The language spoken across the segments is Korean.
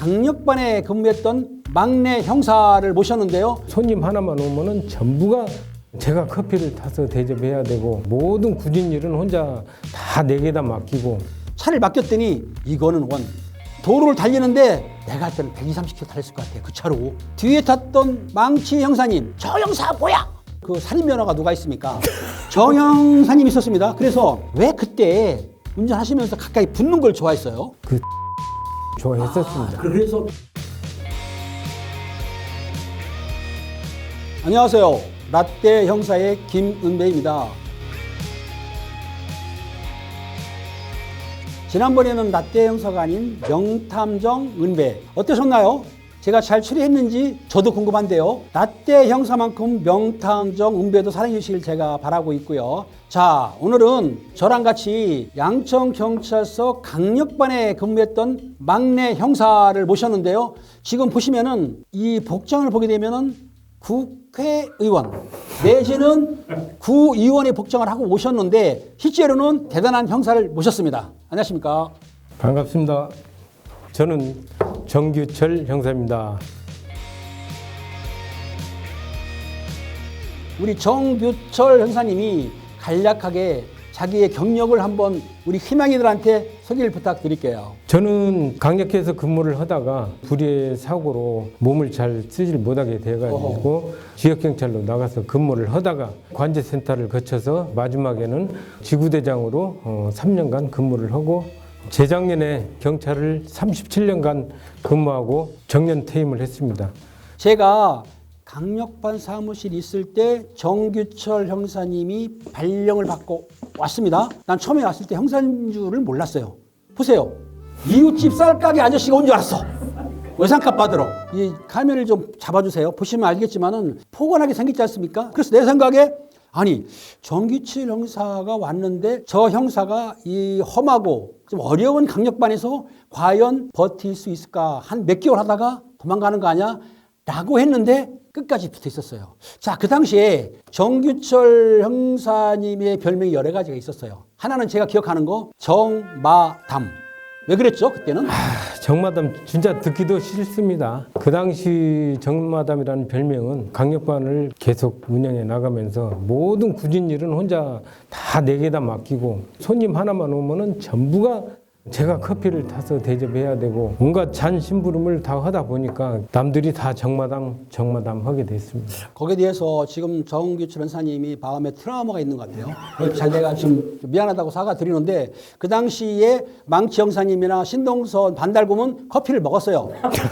강력반에 근무했던 막내 형사를 모셨는데요. 손님 하나만 오면은 전부가 제가 커피를 타서 대접해야 되고 모든 굳은 일은 혼자 다 내게다 맡기고 차를 맡겼더니 이거는 도로를 달리는데 내가 할 때는 120, 30km 달렸을 것 같아요. 그 차로. 뒤에 탔던 망치 형사님, 저 형사 뭐야? 그 살인면허가 누가 있습니까? 정 형사님이 있었습니다. 그래서 왜 그때 운전하시면서 가까이 붙는 걸 좋아했어요? 좋아했었습니다. 그래서 안녕하세요. 라떼 형사의 김은배입니다. 지난번에는 라떼 형사가 아닌 명탐정 은배 어떠셨나요? 제가 잘 처리했는지 저도 궁금한데요. 라떼 형사만큼 명탐정 은배도 사랑해 주시길 제가 바라고 있고요. 자, 오늘은 저랑 같이 양천경찰서 강력반에 근무했던 막내 형사를 모셨는데요. 지금 보시면은 이 복장을 보게 되면은 국회의원 내지는 구의원의 복장을 하고 오셨는데 실제로는 대단한 형사를 모셨습니다. 안녕하십니까? 반갑습니다. 저는 정규철 형사입니다. 우리 정규철 형사님이 간략하게 자기의 경력을 한번 우리 희망이들한테 소개를 부탁드릴게요. 저는 강력해서 근무를 하다가 불의의 사고로 몸을 잘 쓰질 못하게 돼가지고 지역경찰로 나가서 근무를 하다가 관제센터를 거쳐서 마지막에는 지구대장으로 3년간 근무를 하고 재작년에 경찰을 37년간 근무하고 정년 퇴임을 했습니다. 제가 강력반 사무실 있을 때 정규철 형사님이 발령을 받고 왔습니다. 난 처음에 왔을 때 형사인 줄을 몰랐어요. 보세요. 이웃집 쌀가게 아저씨가 온 줄 알았어. 외상값 받으러. 이 카메라를 좀 잡아주세요. 보시면 알겠지만은 포근하게 생겼지 않습니까? 그래서 내 생각에 아니 정규철 형사가 왔는데 저 형사가 이 험하고 좀 어려운 강력반에서 과연 버틸 수 있을까 한 몇 개월 하다가 도망가는 거 아니야? 라고 했는데 끝까지 붙어 있었어요. 자, 그 당시에 정규철 형사님의 별명이 여러 가지가 있었어요. 하나는 제가 기억하는 거 정마담. 왜 그랬죠 그때는? 정마담 진짜 듣기도 싫습니다. 그 당시 정마담이라는 별명은 강력반을 계속 운영해 나가면서 모든 굳은 일은 혼자 다 내게다 맡기고 손님 하나만 오면은 전부가 제가 커피를 타서 대접해야 되고 온갖 잔심부름을 다 하다 보니까 남들이 다 정마담 하게 됐습니다. 거기에 대해서 지금 정규철 형사님이 마음에 트라우마가 있는 것 같아요. 잘 내가 지금 미안하다고 사과드리는데 그 당시에 망치 형사님이나 신동선 반달곰은 커피를 먹었어요.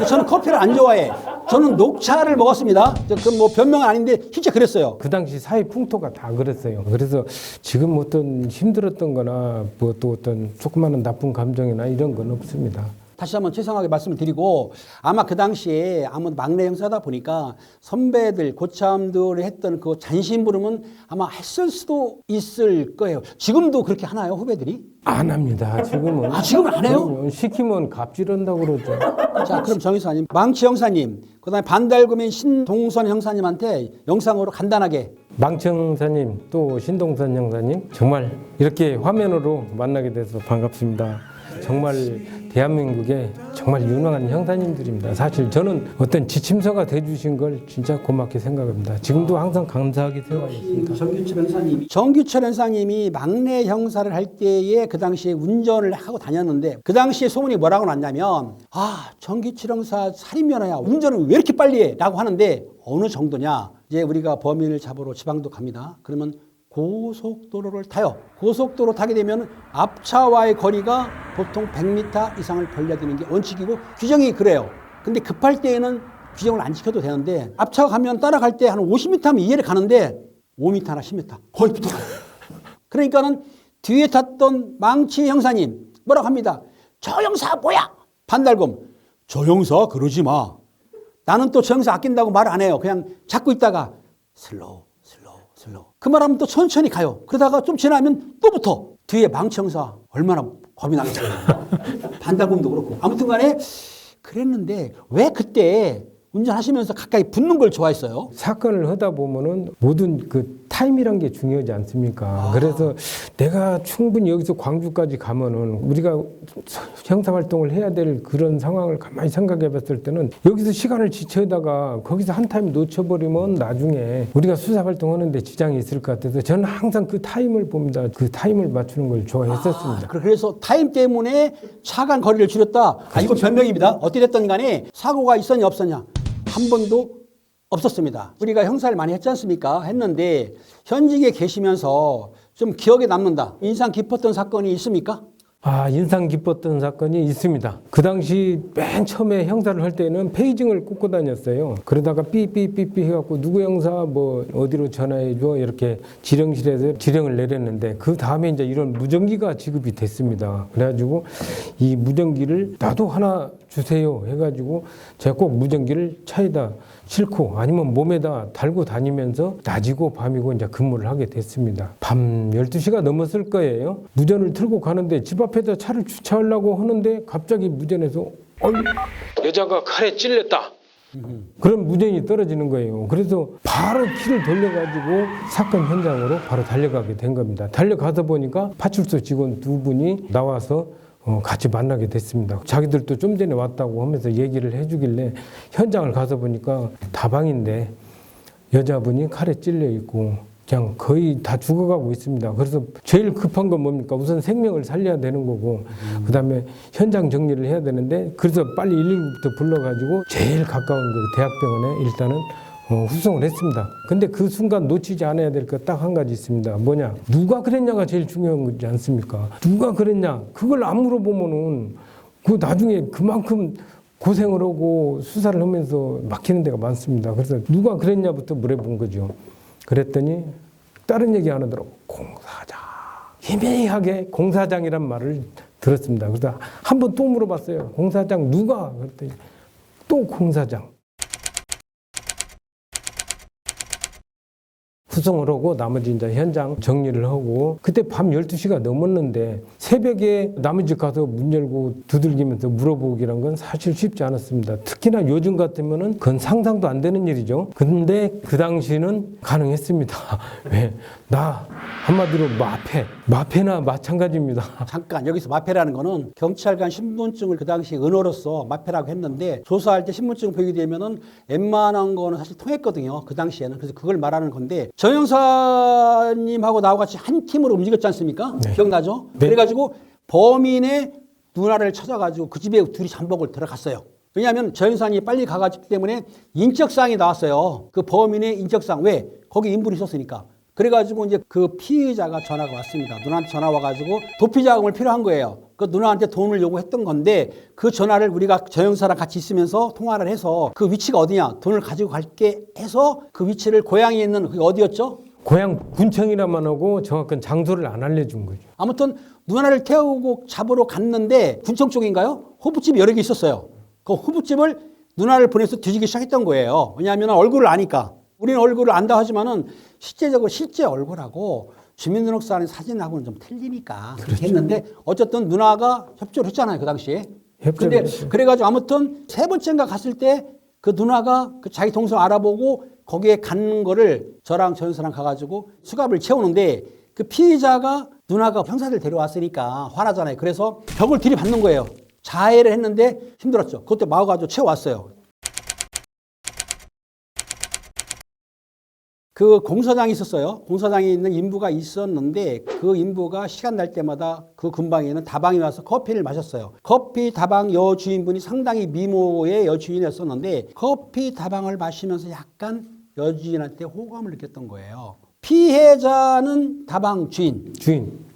저는 커피를 안 좋아해. 저는 녹차를 먹었습니다. 그 뭐 변명은 아닌데 실제 그랬어요. 그 당시 사회 풍토가 다 그랬어요. 그래서 지금 어떤 힘들었던 거나 뭐 또 어떤 조그마한 나쁜 감정이나 이런 건 없습니다. 다시 한번 죄송하게 말씀을 드리고 아마 그 당시에 아무래도 막내 형사다 보니까 선배들 고참들이 했던 그 잔심부름은 아마 했을 수도 있을 거예요. 지금도 그렇게 하나요 후배들이? 안 합니다. 지금은. 지금은 안 해요? 그럼요. 시키면 갑질한다고 그러죠. 자, 그럼 정 형사님, 망치 형사님, 그다음에 반달곰인 신동선 형사님한테 영상으로 간단하게. 망치 형사님 또 신동선 형사님 정말 이렇게 화면으로 만나게 돼서 반갑습니다. 정말 대한민국의 정말 유능한 형사님들입니다. 사실 저는 어떤 지침서가 돼주신 걸 진짜 고맙게 생각합니다. 지금도 항상 감사하게 생각하겠습니다. 정규철 형사님이 막내 형사를 할 때에 그 당시에 운전을 하고 다녔는데 그 당시에 소문이 뭐라고 났냐면 정규철 형사 살인면허야. 운전을 왜 이렇게 빨리 해? 라고 하는데 어느 정도냐. 이제 우리가 범인을 잡으러 지방도 갑니다. 그러면 고속도로를 타요. 고속도로 타게 되면 앞차와의 거리가 보통 100m 이상을 벌려야 되는 게 원칙이고 규정이 그래요. 근데 급할 때에는 규정을 안 지켜도 되는데 앞차가 가면 따라갈 때 한 50m면 이해를 가는데 5m나 10m 거의 붙어가요. 그러니까는 뒤에 탔던 망치 형사님 뭐라고 합니다. 저 형사 뭐야? 반달곰. 저 형사 그러지 마. 나는 또 저 형사 아낀다고 말 안 해요. 그냥 잡고 있다가 슬로우. 그 말하면 또 천천히 가요. 그러다가 좀 지나면 또 붙어. 뒤에 망치 형사 얼마나 겁이 나겠어요. 반달곰도 그렇고. 아무튼 간에 그랬는데 왜 그때 운전하시면서 가까이 붙는 걸 좋아했어요? 사건을 하다 보면은 모든 그 타임이란 게 중요하지 않습니까? 그래서 내가 충분히 여기서 광주까지 가면은 우리가 형사활동을 해야 될 그런 상황을 가만히 생각해 봤을 때는 여기서 시간을 지체하다가 거기서 한 타임 놓쳐버리면 나중에 우리가 수사활동하는데 지장이 있을 것 같아서 저는 항상 그 타임을 봅니다. 그 타임을 맞추는 걸 좋아했었습니다. 그래서 타임 때문에 차간 거리를 줄였다. 이건 변명입니다. 어떻게 됐든 간에 사고가 있었냐 없었냐 한 번도 없었습니다. 우리가 형사를 많이 했지 않습니까? 했는데 현직에 계시면서 좀 기억에 남는다, 인상 깊었던 사건이 있습니까? 인상 깊었던 사건이 있습니다. 그 당시 맨 처음에 형사를 할 때는 페이징을 꽂고 다녔어요. 그러다가 삐삐삐삐 해갖고 누구 형사 뭐 어디로 전화해줘 이렇게 지령실에서 지령을 내렸는데 그 다음에 이제 이런 무전기가 지급이 됐습니다. 그래가지고 이 무전기를 나도 하나 주세요 해가지고 제가 꼭 무전기를 차에다 싣고 아니면 몸에다 달고 다니면서 낮이고 밤이고 이제 근무를 하게 됐습니다. 밤 12시가 넘었을 거예요. 무전을 틀고 가는데 집 앞에다 차를 주차하려고 하는데 갑자기 무전에서 여자가 칼에 찔렸다. 그런 무전이 떨어지는 거예요. 그래서 바로 키를 돌려가지고 사건 현장으로 바로 달려가게 된 겁니다. 달려가서 보니까 파출소 직원 두 분이 나와서 같이 만나게 됐습니다. 자기들도 좀 전에 왔다고 하면서 얘기를 해주길래 현장을 가서 보니까 다방인데 여자분이 칼에 찔려 있고 그냥 거의 다 죽어가고 있습니다. 그래서 제일 급한 건 뭡니까? 우선 생명을 살려야 되는 거고 그 다음에 현장 정리를 해야 되는데 그래서 빨리 119부터 불러가지고 제일 가까운 그 대학병원에 일단은 후송을 했습니다. 근데 그 순간 놓치지 않아야 될 것 딱 한 가지 있습니다. 뭐냐? 누가 그랬냐가 제일 중요한 거지 않습니까? 누가 그랬냐? 그걸 안 물어보면은 그 나중에 그만큼 고생을 하고 수사를 하면서 막히는 데가 많습니다. 그래서 누가 그랬냐부터 물어본 거죠. 그랬더니 다른 얘기 안 하더라고. 공사장. 희미하게 공사장이란 말을 들었습니다. 그래서 한 번 또 물어봤어요. 공사장 누가? 그랬더니 또 공사장. 후송을 하고 나머지 이제 현장 정리를 하고 그때 밤 12시가 넘었는데 새벽에 남의 집 가서 문 열고 두들기면서 물어보기란 건 사실 쉽지 않았습니다. 특히나 요즘 같으면은 그건 상상도 안 되는 일이죠. 근데 그 당시는 가능했습니다. 왜? 나 한마디로 마패나 마찬가지입니다. 잠깐 여기서 마패라는 거는 경찰관 신분증을 그 당시 은어로서 마패라고 했는데 조사할 때 신분증 보이게 되면은 웬만한 거는 사실 통했거든요. 그 당시에는. 그래서 그걸 말하는 건데 정 형사님하고 나하고 같이 한 팀으로 움직였지 않습니까? 네. 기억나죠? 네. 그래가지고 범인의 누나를 찾아가지고 그 집에 둘이 잠복을 들어갔어요. 왜냐하면 정 형사님이 빨리 가가지고 때문에 인적사항이 나왔어요. 그 범인의 인적사항. 왜? 거기 인물이 있었으니까. 그래가지고 이제 그 피의자가 전화가 왔습니다. 누나한테 전화 와가지고 도피자금을 필요한 거예요. 그 누나한테 돈을 요구했던 건데 그 전화를 우리가 저 형사랑 같이 있으면서 통화를 해서 그 위치가 어디냐 돈을 가지고 갈게 해서 그 위치를 고향에 있는 그게 어디였죠? 고향 군청이라만 하고 정확한 장소를 안 알려준 거죠. 아무튼 누나를 태우고 잡으러 갔는데 군청 쪽인가요? 호프집이 여러 개 있었어요. 그 호프집을 누나를 보내서 뒤지기 시작했던 거예요. 왜냐하면 얼굴을 아니까. 우리는 얼굴을 안다 하지만은 실제적으로 실제 얼굴하고 주민등록사 안에 사진하고는 좀 틀리니까 그렇게 했는데 어쨌든 누나가 협조를 했잖아요. 그 당시에. 근데 그래가지고 아무튼 세 번째인가 갔을 때 그 누나가 그 자기 동생 알아보고 거기에 가는 거를 저랑 저 형사랑 가가지고 수갑을 채우는데 그 피의자가 누나가 형사들 데려왔으니까 화나잖아요. 그래서 벽을 들이받는 거예요. 자해를 했는데 힘들었죠. 그것도 막아가지고 채워왔어요. 그 공사장이 있었어요. 공사장에 있는 인부가 있었는데 그 인부가 시간 날 때마다 그 근방에 있는 다방에 와서 커피를 마셨어요. 커피 다방 여주인분이 상당히 미모의 여주인이었었는데 커피 다방을 마시면서 약간 여주인한테 호감을 느꼈던 거예요. 피해자는 다방 주인.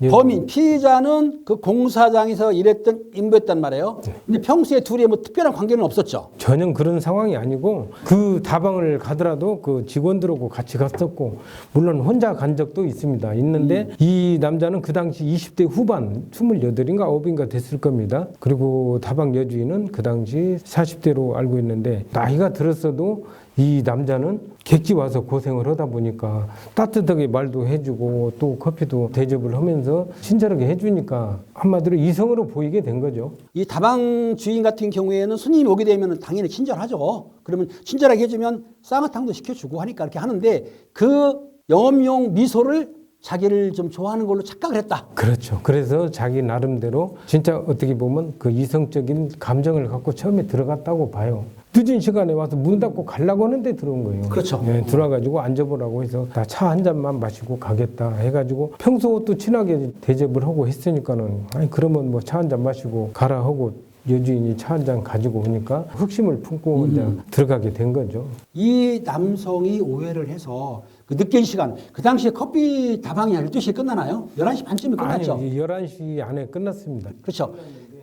예. 범인, 피의자는 그 공사장에서 일했던 인부였단 말이에요. 근데 평소에 둘이 뭐 특별한 관계는 없었죠. 전혀 그런 상황이 아니고 그 다방을 가더라도 그 직원들하고 같이 갔었고 물론 혼자 간 적도 있습니다. 있는데 이 남자는 그 당시 20대 후반 28인가 9인가 됐을 겁니다. 그리고 다방 여주인은 그 당시 40대로 알고 있는데 나이가 들었어도 이 남자는 객지 와서 고생을 하다 보니까 따뜻하게 말도 해주고 또 커피도 대접을 하면서 친절하게 해주니까 한마디로 이성으로 보이게 된 거죠. 이 다방 주인 같은 경우에는 손님이 오게 되면 당연히 친절하죠. 그러면 친절하게 해주면 쌍화탕도 시켜주고 하니까 이렇게 하는데 그 영업용 미소를 자기를 좀 좋아하는 걸로 착각을 했다. 그렇죠. 그래서 자기 나름대로 진짜 어떻게 보면 그 이성적인 감정을 갖고 처음에 들어갔다고 봐요. 늦은 시간에 와서 문 닫고 가려고 하는데 들어온 거예요. 그렇죠. 네, 들어와가지고 앉아보라고 해서 나 차 한 잔만 마시고 가겠다 해가지고 평소 또 친하게 대접을 하고 했으니까는 아니 그러면 뭐 차 한 잔 마시고 가라 하고 여주인이 차 한 잔 가지고 오니까 흑심을 품고 이제 들어가게 된 거죠. 이 남성이 오해를 해서 그 늦게 시간, 그 당시에 커피 다방이 12시에 끝나나요? 11시 반쯤에 끝났죠? 아니 11시 안에 끝났습니다. 그렇죠.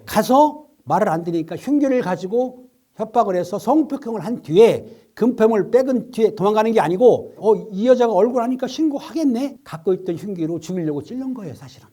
가서 말을 안 들으니까 흉기를 가지고 협박을 해서 성폭행을 한 뒤에 금품을 뺏은 뒤에 도망가는 게 아니고 이 여자가 얼굴 하니까 신고하겠네? 갖고 있던 흉기로 죽이려고 찔른 거예요, 사실은.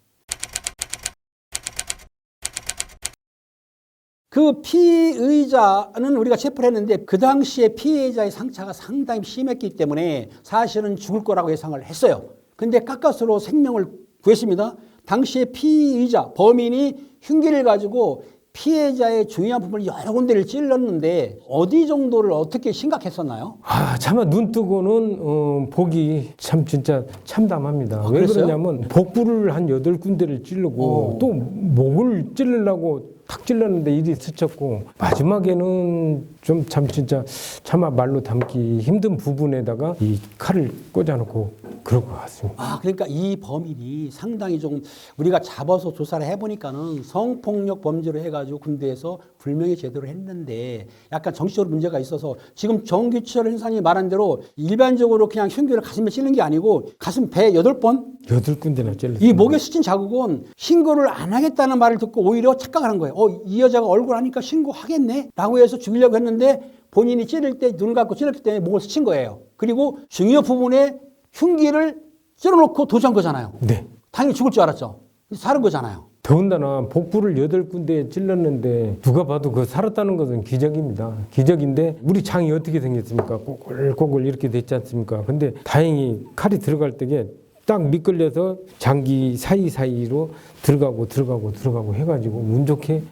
그 피의자는 우리가 체포를 했는데 그 당시에 피해자의 상처가 상당히 심했기 때문에 사실은 죽을 거라고 예상을 했어요. 근데 가까스로 생명을 구했습니다. 당시에 피의자, 범인이 흉기를 가지고 피해자의 중요한 부분을 여러 군데를 찔렀는데 어디 정도를 어떻게 심각했었나요? 아, 차마 눈 뜨고는 보기 참 진짜 참담합니다. 왜 그랬어요? 그러냐면 복부를 한 8군데를 찌르고 또 목을 찌르려고 탁 찔렀는데 일이 스쳤고 마지막에는 좀 참 진짜 차마 말로 담기 힘든 부분에다가 이 칼을 꽂아놓고 그럴 것 같습니다. 아, 그러니까 이 범인이 상당히 좀 우리가 잡아서 조사를 해보니까는 성폭력 범죄로 해가지고 군대에서 불명예 제대로 했는데 약간 정치적으로 문제가 있어서 지금 정규철 형사님이 말한 대로 일반적으로 그냥 흉기를 가슴에 찌른 게 아니고 가슴 배 8번? 8군데나 찔렀습니다. 이 목에 스친 자국은 신고를 안 하겠다는 말을 듣고 오히려 착각하는 거예요. 이 여자가 얼굴 하니까 신고하겠네? 라고 해서 죽이려고 했는데 본인이 찌를 때 눈을 감고 찌르기 때문에 목을 스친 거예요. 그리고 중요 부분에 흉기를 찔러놓고 도주한 거잖아요. 네. 당연히 죽을 줄 알았죠. 살은 거잖아요. 더군다나 복부를 8군데에 찔렀는데 누가 봐도 그 살았다는 것은 기적입니다. 기적인데 우리 장이 어떻게 생겼습니까? 꼬글꼬글 이렇게 됐지 않습니까? 근데 다행히 칼이 들어갈 때에 딱 미끌려서 장기 사이사이로 들어가고 해가지고 운 좋게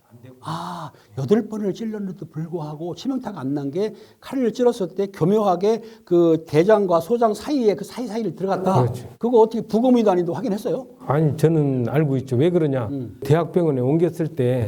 아, 8번을 찔렀는데도 불구하고 치명타가 안 난 게 칼을 찔렀을 때 교묘하게 그 대장과 소장 사이에 그 사이사이를 들어갔다. 그렇죠. 그거 어떻게 부검의도 아닌데 확인했어요? 아니 저는 알고 있죠. 왜 그러냐? 대학병원에 옮겼을 때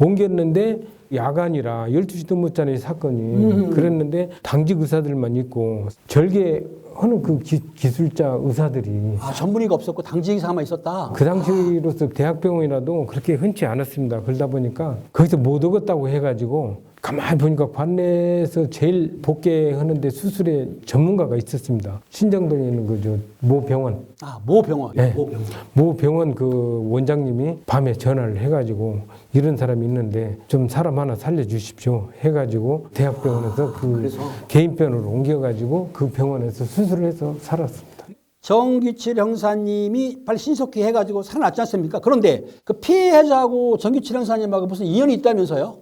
옮겼는데 야간이라 12시도 못 자는 사건이 그랬는데 당직 의사들만 있고 절개하는 그 기술자 의사들이 전문의가 없었고 당직 의사만 있었다. 그 당시로서 대학병원이라도 그렇게 흔치 않았습니다. 그러다 보니까 거기서 못 얻었다고 해가지고 가만히 보니까 관내에서 제일 복귀하는데 수술에 전문가가 있었습니다. 신정동에 있는 그저 모 병원. 모 병원. 네. 모 병원 그 원장님이 밤에 전화를 해가지고 이런 사람이 있는데 좀 사람 하나 살려주십시오 해가지고 대학병원에서 그래서? 개인병원으로 옮겨가지고 그 병원에서 수술을 해서 살았습니다. 정규칠 형사님이 빨리 신속히 해가지고 살아났지 않습니까? 그런데 그 피해자하고 정규칠 형사님하고 무슨 인연이 있다면서요?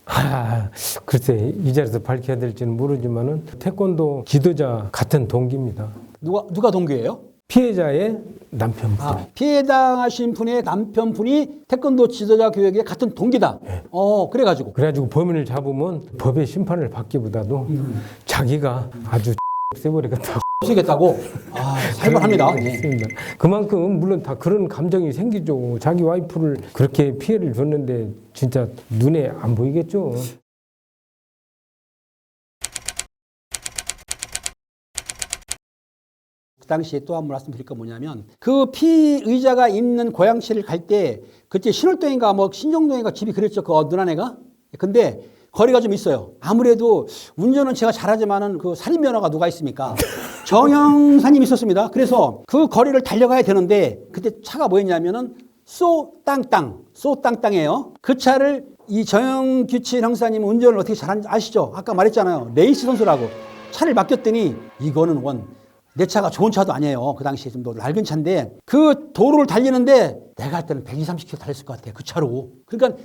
글쎄 이 자리에서 밝혀야 될지는 모르지만은 태권도 지도자 같은 동기입니다. 누가 동기예요? 피해자의 남편분. 피해당하신 분의 남편분이 태권도 지도자 교육의 같은 동기다. 네. 그래가지고 범인을 잡으면 법의 심판을 받기보다도 자기가 아주 세버리겠다. 쓰겠다고? 살벌합니다. 있습니다. 그만큼 물론 다 그런 감정이 생기죠. 자기 와이프를 그렇게 피해를 줬는데 진짜 눈에 안 보이겠죠. 그 당시에 또 한 번 말씀드릴 건 뭐냐면 그 피의자가 있는 고양시를 갈 때 그때 신월동인가 뭐 신정동인가 집이 그랬죠. 그 누나네가. 근데 거리가 좀 있어요. 아무래도 운전은 제가 잘하지만은 그 살인면허가 누가 있습니까? 정형사님이 있었습니다. 그래서 그 거리를 달려가야 되는데 그때 차가 뭐였냐면은 쏘땅땅이에요. 그 차를 이 정형규칙 형사님 운전을 어떻게 잘하는지 아시죠? 아까 말했잖아요. 레이스 선수라고. 차를 맡겼더니 이거는 내 차가 좋은 차도 아니에요. 그 당시에 좀 낡은 차인데 그 도로를 달리는데 내가 할 때는 120, 30km 달렸을 것 같아요. 그 차로. 그러니까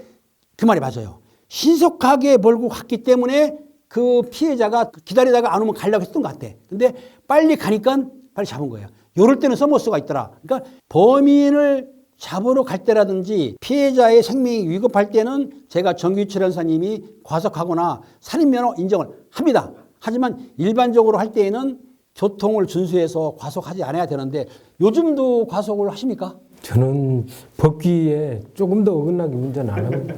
그 말이 맞아요. 신속하게 몰고 갔기 때문에 그 피해자가 기다리다가 안 오면 가려고 했던 것 같아. 근데 빨리 가니까 빨리 잡은 거예요. 요럴 때는 써먹을 수가 있더라. 그러니까 범인을 잡으러 갈 때라든지 피해자의 생명이 위급할 때는 제가 정규철 형사님이 과속하거나 살인면허 인정을 합니다. 하지만 일반적으로 할 때에는 교통을 준수해서 과속하지 않아야 되는데 요즘도 과속을 하십니까? 저는 법규에 조금 더 어긋나게 운전 안 합니다.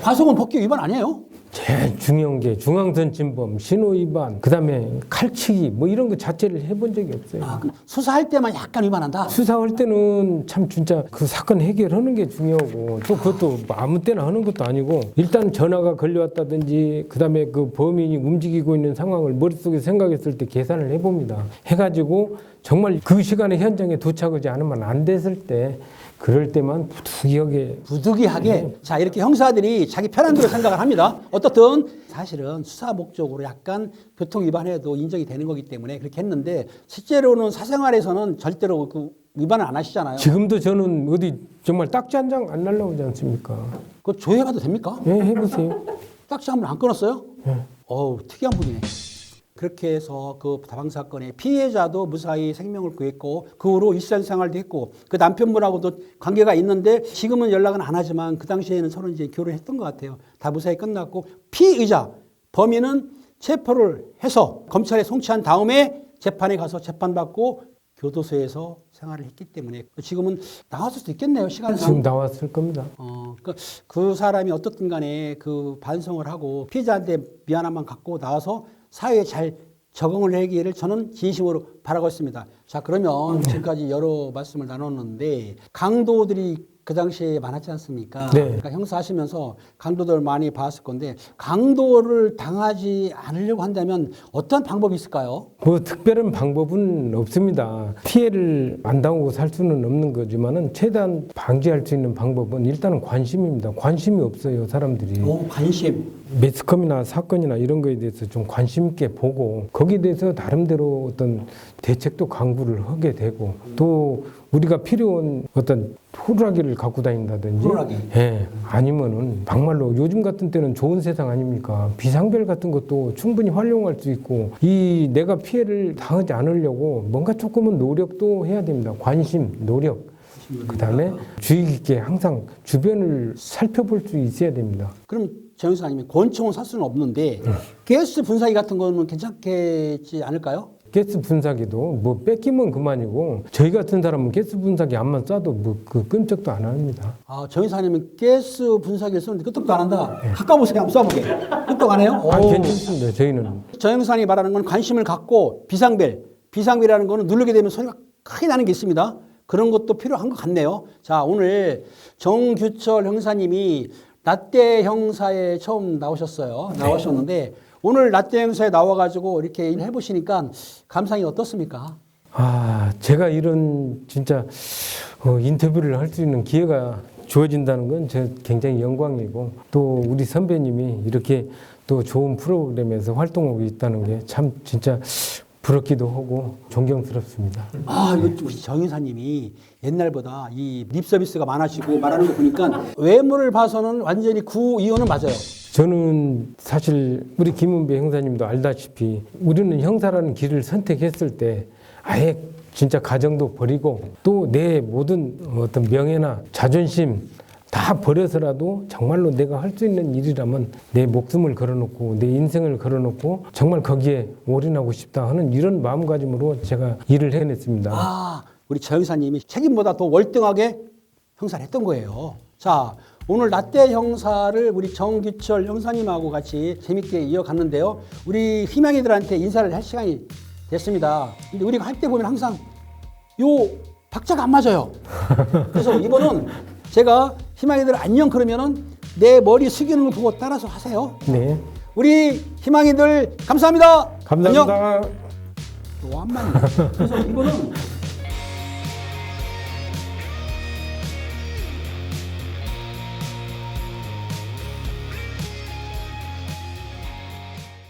과속은 법규 위반 아니에요? 제일 중요한 게 중앙선 침범, 신호 위반, 그다음에 칼치기 뭐 이런 거 자체를 해본 적이 없어요. 그럼 수사할 때만 약간 위반한다? 수사할 때는 참 진짜 그 사건 해결하는 게 중요하고 또 그것도 뭐 아무 때나 하는 것도 아니고 일단 전화가 걸려왔다든지 그다음에 그 범인이 움직이고 있는 상황을 머릿속에 생각했을 때 계산을 해봅니다. 해가지고 정말 그 시간에 현장에 도착하지 않으면 안 됐을 때 그럴 때만 부득이하게 자 이렇게 형사들이 자기 편한 대로 생각을 합니다. 어떻든 사실은 수사 목적으로 약간 교통 위반해도 인정이 되는 거기 때문에 그렇게 했는데 실제로는 사생활에서는 절대로 그 위반을 안 하시잖아요. 지금도 저는 어디 정말 딱지 한 장 안 날라오지 않습니까? 그거 조회해봐도 됩니까? 예, 해보세요. 딱지 한 번 안 끊었어요? 예. 특이한 분이네. 그렇게 해서 그 다방 사건의 피해자도 무사히 생명을 구했고 그 후로 일상생활도 했고 그 남편분하고도 관계가 있는데 지금은 연락은 안 하지만 그 당시에는 서로 이제 결혼했던 것 같아요. 다 무사히 끝났고 피의자 범인은 체포를 해서 검찰에 송치한 다음에 재판에 가서 재판받고 교도소에서 생활을 했기 때문에 지금은 나왔을 수도 있겠네요. 시간상. 지금 나왔을 겁니다. 그 사람이 어떻든 간에 그 반성을 하고 피해자한테 미안함만 갖고 나와서 사회에 잘 적응을 하기를 저는 진심으로 바라고 있습니다. 자, 그러면 지금까지 여러 말씀을 나눴는데 강도들이 그 당시에 많았지 않습니까? 네. 그러니까 형사하시면서 강도들 많이 봤을 건데 강도를 당하지 않으려고 한다면 어떤 방법이 있을까요? 뭐 특별한 방법은 없습니다. 피해를 안 당하고 살 수는 없는 거지만은 최대한 방지할 수 있는 방법은 일단은 관심입니다. 관심이 없어요, 사람들이. 관심. 매스컴이나 사건이나 이런 거에 대해서 좀 관심 있게 보고 거기에 대해서 나름대로 어떤 대책도 강구를 하게 되고 또 우리가 필요한 어떤 호루라기를 갖고 다닌다든지 호루라기. 예, 아니면은 막말로 요즘 같은 때는 좋은 세상 아닙니까? 비상벨 같은 것도 충분히 활용할 수 있고 이 내가 피해를 당하지 않으려고 뭔가 조금은 노력도 해야 됩니다. 관심, 노력. 그다음에 주의 깊게 항상 주변을 살펴볼 수 있어야 됩니다. 그럼 정 형사님이 권총을 살 수는 없는데 가스 분사기 같은 거는 괜찮겠지 않을까요? 가스 분사기도 뭐 뺏기면 그만이고 저희 같은 사람은 가스 분사기 안만 쏴도 뭐 그 끔찍도 안 합니다. 정 형사님은 가스 분사기를 쓰는데 끄떡도 안 한다. 가까워서 그냥 쏴보게. 끄떡 안 해요? 괜찮습니다. 저희는. 정 형사님이 말하는 건 관심을 갖고 비상벨이라는 거는 누르게 되면 소리가 크게 나는 게 있습니다. 그런 것도 필요한 것 같네요. 자, 오늘 정규철 형사님이 라떼 형사에 처음 나오셨는데 오늘 라떼 형사에 나와가지고 이렇게 해보시니까 감상이 어떻습니까? 제가 이런 진짜 인터뷰를 할 수 있는 기회가 주어진다는 건 저 굉장히 영광이고 또 우리 선배님이 이렇게 또 좋은 프로그램에서 활동하고 있다는 게 참 진짜 부럽기도 하고 존경스럽습니다. 우리 정 형사님이 옛날보다 이 립서비스가 많아지고 말하는 거 보니까 외모를 봐서는 완전히 구이호는 맞아요. 저는 사실 우리 김은배 형사님도 알다시피 우리는 형사라는 길을 선택했을 때 아예 진짜 가정도 버리고 또 내 모든 어떤 명예나 자존심 다 버려서라도 정말로 내가 할 수 있는 일이라면 내 목숨을 걸어놓고 내 인생을 걸어놓고 정말 거기에 올인하고 싶다 하는 이런 마음가짐으로 제가 일을 해냈습니다. 우리 정 형사님이 책임보다 더 월등하게 형사를 했던 거예요. 자, 오늘 라떼 형사를 우리 정규철 형사님하고 같이 재밌게 이어갔는데요. 우리 희망이들한테 인사를 할 시간이 됐습니다. 근데 우리가 할 때 보면 항상 요 박자가 안 맞아요. 그래서 이거는 제가 희망이들 안녕 그러면은 내 머리 숙이는 걸 보고 따라서 하세요. 네. 우리 희망이들 감사합니다. 감사합니다. 안녕. 안 맞네. 그래서 이거는